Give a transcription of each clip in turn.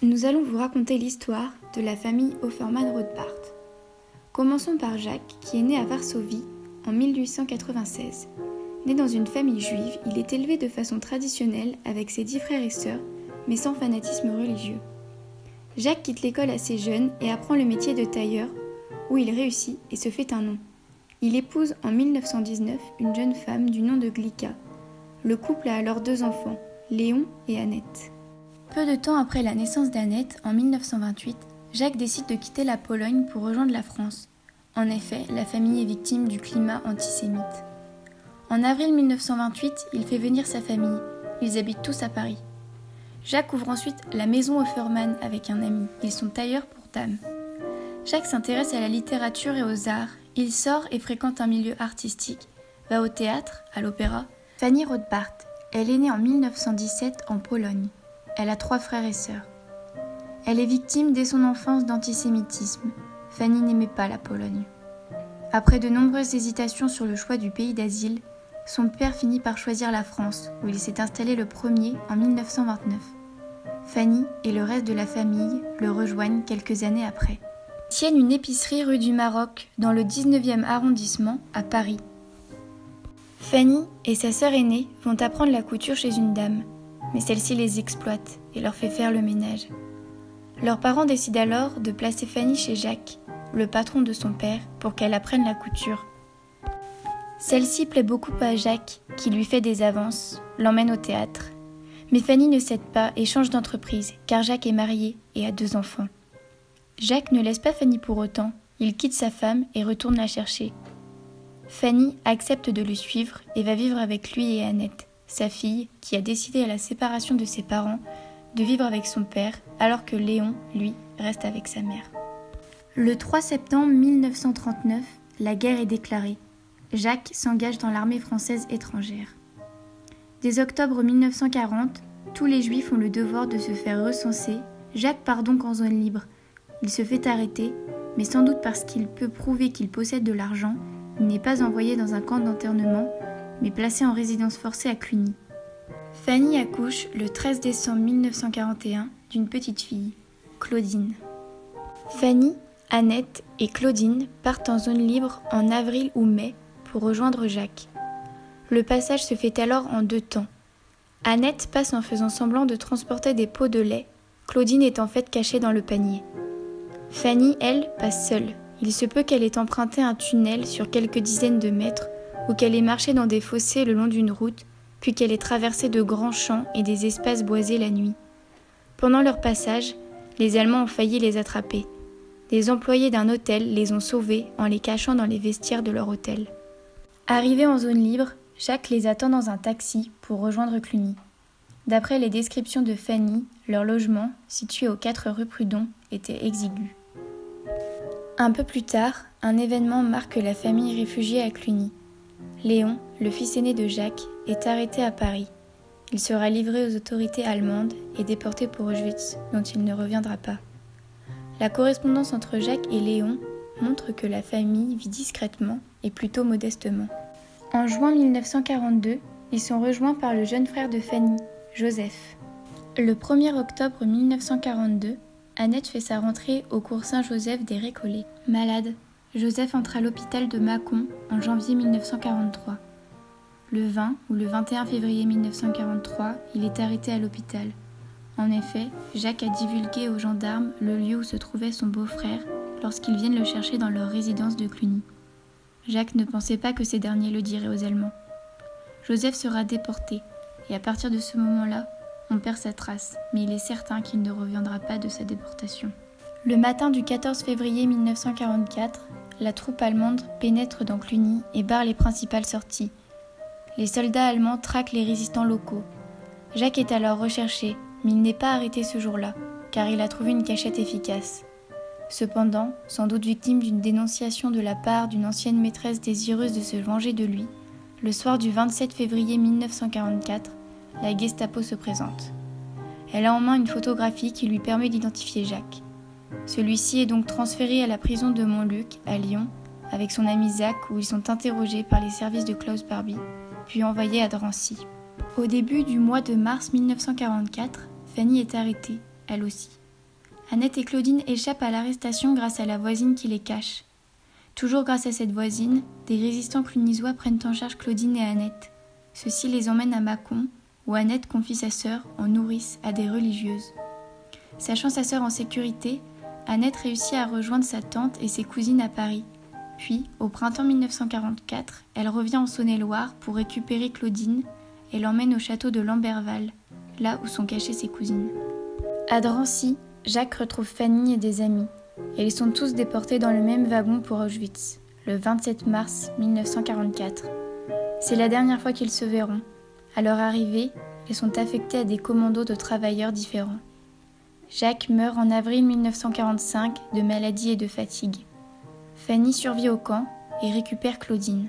Nous allons vous raconter l'histoire de la famille Offerman-Rothbart. Commençons par Jacques, qui est né à Varsovie en 1896. Né dans une famille juive, il est élevé de façon traditionnelle avec ses 10 frères et sœurs, mais sans fanatisme religieux. Jacques quitte l'école assez jeune et apprend le métier de tailleur, où il réussit et se fait un nom. Il épouse en 1919 une jeune femme du nom de Glika. Le couple a alors 2 enfants, Léon et Annette. Peu de temps après la naissance d'Annette, en 1928, Jacques décide de quitter la Pologne pour rejoindre la France. En effet, la famille est victime du climat antisémite. En avril 1928, il fait venir sa famille. Ils habitent tous à Paris. Jacques ouvre ensuite la maison Offerman avec un ami. Ils sont tailleurs pour dames. Jacques s'intéresse à la littérature et aux arts. Il sort et fréquente un milieu artistique, va au théâtre, à l'opéra. Fanny Rothbart, elle est née en 1917 en Pologne. Elle a 3 frères et sœurs. Elle est victime dès son enfance d'antisémitisme. Fanny n'aimait pas la Pologne. Après de nombreuses hésitations sur le choix du pays d'asile, son père finit par choisir la France, où il s'est installé le premier en 1929. Fanny et le reste de la famille le rejoignent quelques années après. Ils tiennent une épicerie rue du Maroc, dans le 19e arrondissement, à Paris. Fanny et sa sœur aînée vont apprendre la couture chez une dame, mais celle-ci les exploite et leur fait faire le ménage. Leurs parents décident alors de placer Fanny chez Jacques, le patron de son père, pour qu'elle apprenne la couture. Celle-ci plaît beaucoup à Jacques, qui lui fait des avances, l'emmène au théâtre. Mais Fanny ne cède pas et change d'entreprise, car Jacques est marié et a 2 enfants. Jacques ne laisse pas Fanny pour autant, il quitte sa femme et retourne la chercher. Fanny accepte de le suivre et va vivre avec lui et Annette, sa fille, qui a décidé à la séparation de ses parents de vivre avec son père, alors que Léon, lui, reste avec sa mère. Le 3 septembre 1939, la guerre est déclarée. Jacques s'engage dans l'armée française étrangère. Dès octobre 1940, tous les Juifs ont le devoir de se faire recenser. Jacques part donc en zone libre. Il se fait arrêter, mais sans doute parce qu'il peut prouver qu'il possède de l'argent, il n'est pas envoyé dans un camp d'internement, mais placé en résidence forcée à Cluny. Fanny accouche le 13 décembre 1941 d'une petite fille, Claudine. Fanny, Annette et Claudine partent en zone libre en avril ou mai pour rejoindre Jacques. Le passage se fait alors en 2 temps. Annette passe en faisant semblant de transporter des pots de lait. Claudine est en fait cachée dans le panier. Fanny, elle, passe seule. Il se peut qu'elle ait emprunté un tunnel sur quelques dizaines de mètres ou qu'elle ait marché dans des fossés le long d'une route, puis qu'elle ait traversé de grands champs et des espaces boisés la nuit. Pendant leur passage, les Allemands ont failli les attraper. Des employés d'un hôtel les ont sauvés en les cachant dans les vestiaires de leur hôtel. Arrivés en zone libre, Jacques les attend dans un taxi pour rejoindre Cluny. D'après les descriptions de Fanny, leur logement, situé aux 4 rue Prudhon, était exigu. Un peu plus tard, un événement marque la famille réfugiée à Cluny. Léon, le fils aîné de Jacques, est arrêté à Paris. Il sera livré aux autorités allemandes et déporté pour Auschwitz, dont il ne reviendra pas. La correspondance entre Jacques et Léon montre que la famille vit discrètement et plutôt modestement. En juin 1942, ils sont rejoints par le jeune frère de Fanny, Joseph. Le 1er octobre 1942, Annette fait sa rentrée au cours Saint-Joseph des Récollets. Malade, Joseph entre à l'hôpital de Mâcon en janvier 1943. Le 20 ou le 21 février 1943, il est arrêté à l'hôpital. En effet, Jacques a divulgué aux gendarmes le lieu où se trouvait son beau-frère lorsqu'ils viennent le chercher dans leur résidence de Cluny. Jacques ne pensait pas que ces derniers le diraient aux Allemands. Joseph sera déporté, et à partir de ce moment-là, on perd sa trace, mais il est certain qu'il ne reviendra pas de sa déportation. Le matin du 14 février 1944, la troupe allemande pénètre dans Cluny et barre les principales sorties. Les soldats allemands traquent les résistants locaux. Jacques est alors recherché, mais il n'est pas arrêté ce jour-là, car il a trouvé une cachette efficace. Cependant, sans doute victime d'une dénonciation de la part d'une ancienne maîtresse désireuse de se venger de lui, le soir du 27 février 1944, la Gestapo se présente. Elle a en main une photographie qui lui permet d'identifier Jacques. Celui-ci est donc transféré à la prison de Montluc, à Lyon, avec son ami Zach, où ils sont interrogés par les services de Klaus Barbie, puis envoyés à Drancy. Au début du mois de mars 1944, Fanny est arrêtée, elle aussi. Annette et Claudine échappent à l'arrestation grâce à la voisine qui les cache. Toujours grâce à cette voisine, des résistants clunisois prennent en charge Claudine et Annette. Ceux-ci les emmènent à Mâcon, où Annette confie sa sœur en nourrice à des religieuses. Sachant sa sœur en sécurité, Annette réussit à rejoindre sa tante et ses cousines à Paris. Puis, au printemps 1944, elle revient en Saône-et-Loire pour récupérer Claudine et l'emmène au château de Lamberval, là où sont cachées ses cousines. À Drancy, Jacques retrouve Fanny et des amis, et ils sont tous déportés dans le même wagon pour Auschwitz, le 27 mars 1944. C'est la dernière fois qu'ils se verront. À leur arrivée, ils sont affectés à des commandos de travailleurs différents. Jacques meurt en avril 1945 de maladie et de fatigue. Fanny survit au camp et récupère Claudine.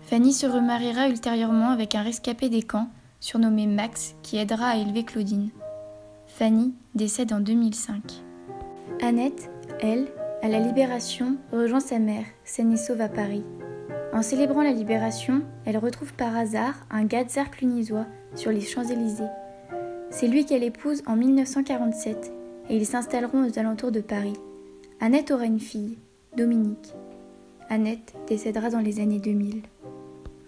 Fanny se remariera ultérieurement avec un rescapé des camps, surnommé Max, qui aidera à élever Claudine. Fanny décède en 2005. Annette, elle, à la Libération, rejoint sa mère, saine et sauve à Paris. En célébrant la Libération, elle retrouve par hasard un Gadzar clunisois sur les Champs-Élysées. C'est lui qu'elle épouse en 1947 et ils s'installeront aux alentours de Paris. Annette aura une fille, Dominique. Annette décédera dans les années 2000.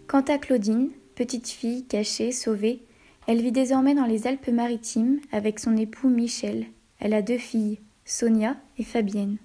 Quant à Claudine, petite fille cachée, sauvée, elle vit désormais dans les Alpes-Maritimes avec son époux Michel. Elle a 2 filles, Sonia et Fabienne.